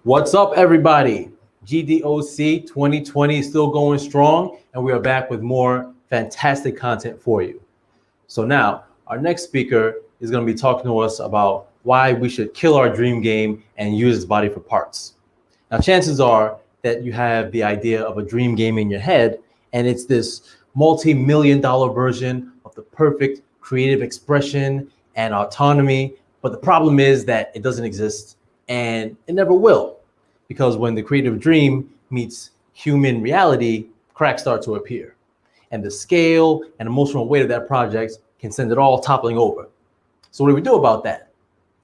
What's up, everybody? GDOC 2020 is still going strong, and we are back with more fantastic content for you. So now, our next speaker is going to be talking to us about why we should kill our dream game and use its body for parts. Now, chances are that you have the idea of a dream game in your head, and it's this multi-million-dollar version of the perfect creative expression and autonomy. But the problem is that it doesn't exist, and it never will. Because when the creative dream meets human reality, cracks start to appear. And the scale and emotional weight of that project can send it all toppling over. So what do we do about that?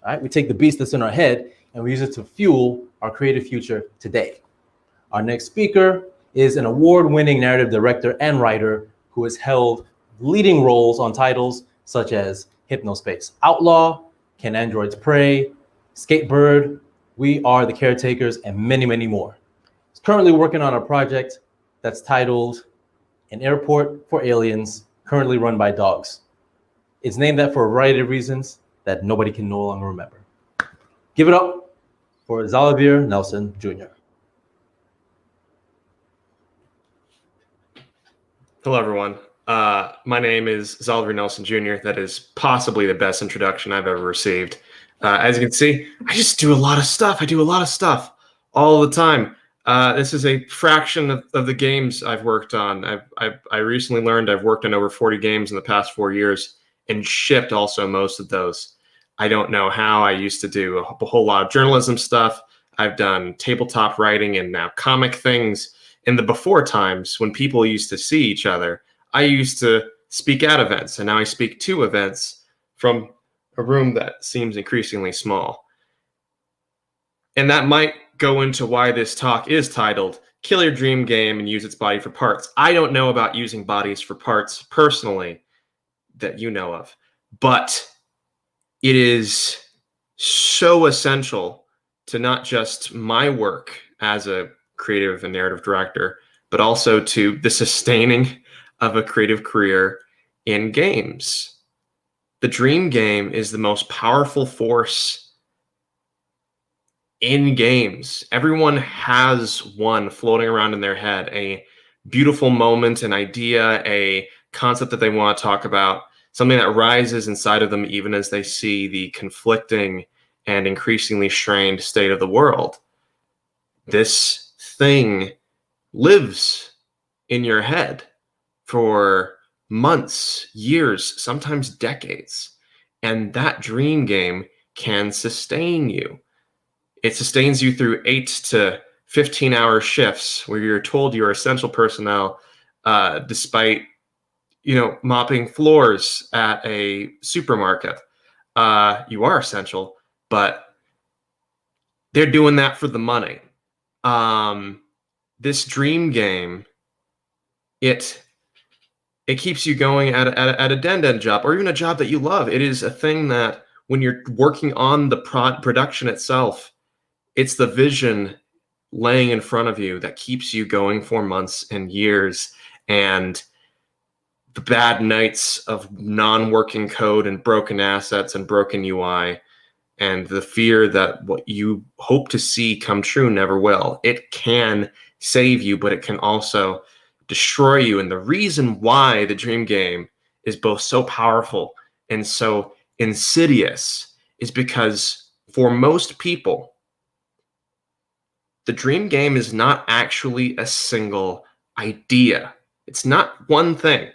All right, we take the beast that's in our head and we use it to fuel our creative future today. Our next speaker is an award-winning narrative director and writer who has held leading roles on titles such as Hypnospace Outlaw, Can Androids Pray, SkateBIRD, We Are The Caretakers, and many, many more. He's currently working on a project that's titled An Airport for Aliens, currently run by dogs. It's named that for a variety of reasons that nobody can no longer remember. Give it up for Xalavier Nelson Jr. Hello, everyone. My name is Xalavier Nelson Jr. That is possibly the best introduction I've ever received. As you can see, I just do a lot of stuff. I do a lot of stuff all the time. This is a fraction of the games I've worked on. I recently learned I've worked on over 40 games in the past 4 years and shipped also most of those. I don't know how. I used to do a whole lot of journalism stuff. I've done tabletop writing and now comic things. In the before times when people used to see each other, I used to speak at events, and now I speak to events from a room that seems increasingly small. And that might go into why this talk is titled Kill Your Dream Game and Use Its Body for Parts. I don't know about using bodies for parts personally that you know of, but it is so essential to not just my work as a creative and narrative director, but also to the sustaining of a creative career in games. The dream game is the most powerful force in games. Everyone has one floating around in their head, a beautiful moment, an idea, a concept that they want to talk about, something that rises inside of them even as they see the conflicting and increasingly strained state of the world. This thing lives in your head for months, years, sometimes decades. And that dream game can sustain you. It sustains you through 8 to 15-hour shifts where you're told you're essential personnel, despite, mopping floors at a supermarket. You are essential, but they're doing that for the money. This dream game, it keeps you going at a dead-end job, or even a job that you love. It is a thing that when you're working on the production itself, it's the vision laying in front of you that keeps you going for months and years. And the bad nights of non-working code and broken assets and broken UI, and the fear that what you hope to see come true never will. It can save you, but it can also destroy you. And the reason why the dream game is both so powerful and so insidious is because for most people, the dream game is not actually a single idea. It's not one thing.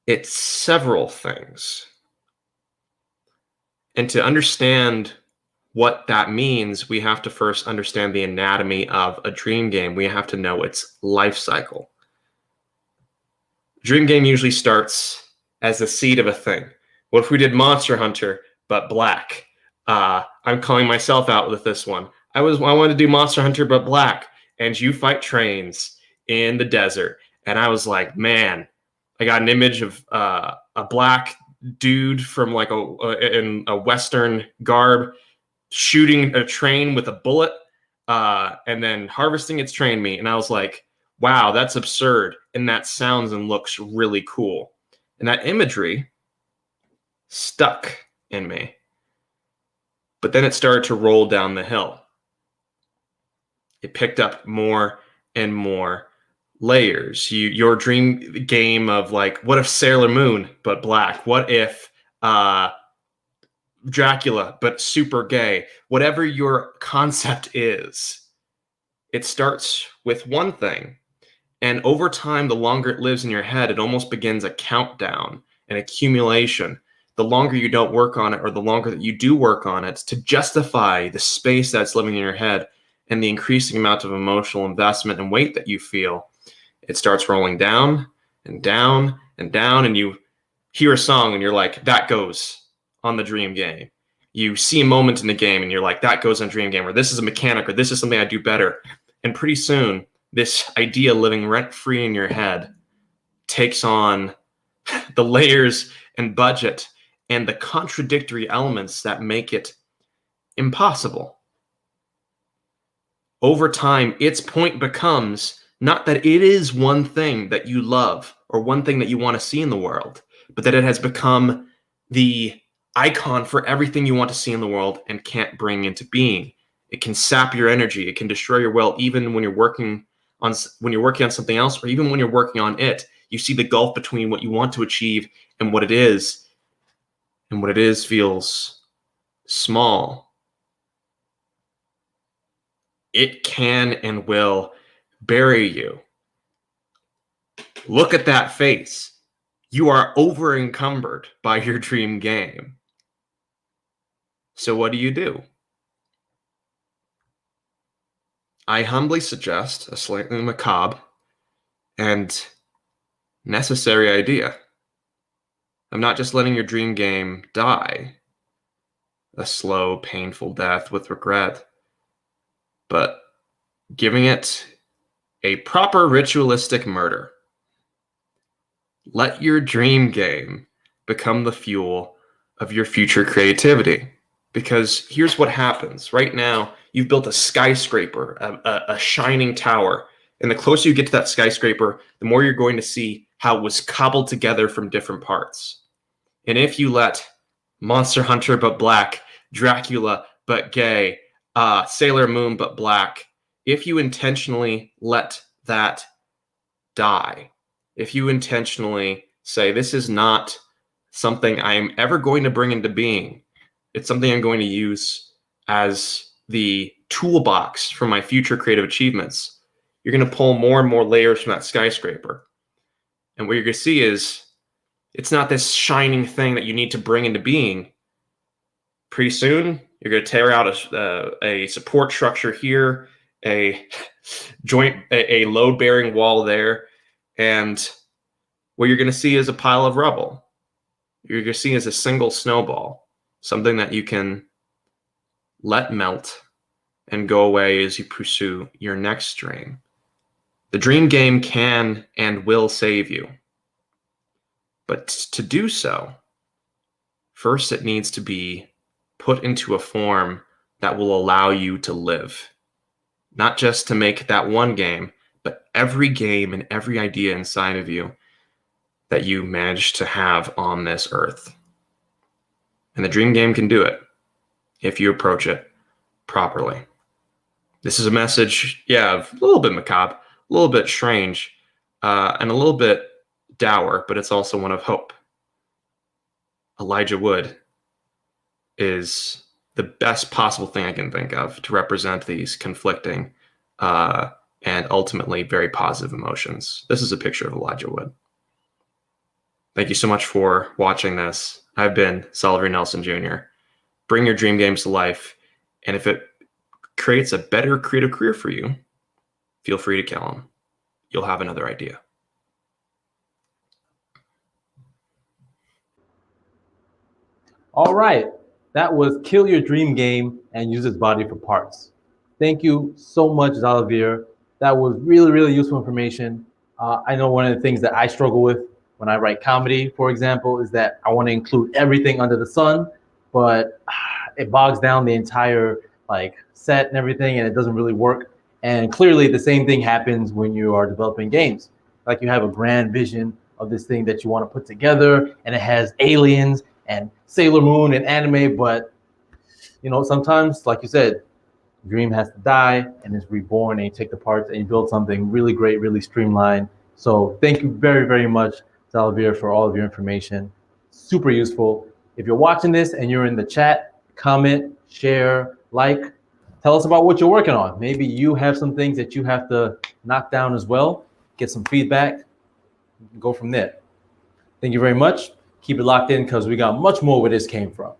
It's several things. And to understand what that means, we have to first understand the anatomy of a dream game. We have to know its life cycle. Dream game usually starts as the seed of a thing. What if we did Monster Hunter, but black? I'm calling myself out with this one. I wanted to do Monster Hunter, but black. And you fight trains in the desert. And I was like, man, I got an image of a black dude from like in a Western garb shooting a train with a bullet and then harvesting its train meat. And I was like, wow, that's absurd. And that sounds and looks really cool. And that imagery stuck in me. But then it started to roll down the hill. it picked up more and more layers. Your dream game of like, what if Sailor Moon but black? What if Dracula but super gay? Whatever your concept is, it starts with one thing. And over time, the longer it lives in your head, it almost begins a countdown, an accumulation. The longer you don't work on it, or the longer that you do work on it, to justify the space that's living in your head and the increasing amount of emotional investment and weight that you feel, it starts rolling down and down and down, and you hear a song and you're like, that goes on the dream game. You see a moment in the game and you're like, that goes on dream game, or this is a mechanic, or this is something I do better. And pretty soon, this idea living rent-free in your head takes on the layers and budget and the contradictory elements that make it impossible. Over time, its point becomes not that it is one thing that you love or one thing that you want to see in the world, but that it has become the icon for everything you want to see in the world and can't bring into being. It can sap your energy. It can destroy your will, even when you're working on something else, or even when you're working on it. You see the gulf between what you want to achieve and what it is, and what it is feels small. It can and will bury you. Look at that face. You are over encumbered by your dream game. So what do? I humbly suggest a slightly macabre and necessary idea of not just letting your dream game die, a slow, painful death with regret, but giving it a proper ritualistic murder. Let your dream game become the fuel of your future creativity. Because here's what happens. Right now, you've built a skyscraper, a shining tower. And the closer you get to that skyscraper, the more you're going to see how it was cobbled together from different parts. And if you let Monster Hunter but black, Dracula but gay, Sailor Moon but black, if you intentionally let that die, if you intentionally say, this is not something I am ever going to bring into being, it's something I'm going to use as the toolbox for my future creative achievements, you're going to pull more and more layers from that skyscraper. And what you're going to see is it's not this shining thing that you need to bring into being. Pretty soon, you're going to tear out a support structure here, a load-bearing wall there, and what you're going to see is a pile of rubble. You're going to see is a single snowball. Something that you can let melt and go away as you pursue your next dream. The dream game can and will save you. But to do so, first it needs to be put into a form that will allow you to live. Not just to make that one game, but every game and every idea inside of you that you manage to have on this earth. And the dream game can do it if you approach it properly. This is a message, a little bit macabre, a little bit strange, and a little bit dour, but it's also one of hope. Elijah Wood is the best possible thing I can think of to represent these conflicting and ultimately very positive emotions. This is a picture of Elijah Wood. Thank you so much for watching this. I've been Xalavier Nelson Jr. Bring your dream games to life, and if it creates a better creative career for you, feel free to kill them. You'll have another idea. All right, that was Kill Your Dream Game and Use Its Body for Parts. Thank you so much, Xalavier. That was really, really useful information. I know one of the things that I struggle with when I write comedy, for example, is that I want to include everything under the sun, but it bogs down the entire set and everything, and it doesn't really work. And clearly the same thing happens when you are developing games. Like you have a grand vision of this thing that you want to put together, and it has aliens and Sailor Moon and anime, but sometimes, like you said, dream has to die and is reborn, and you take the parts and you build something really great, really streamlined. So thank you very, very much, Xalavier, for all of your information. Super useful. If you're watching this and you're in the chat, comment, share, like, tell us about what you're working on. Maybe you have some things that you have to knock down as well. Get some feedback, go from there. Thank you very much. Keep it locked in because we got much more where this came from.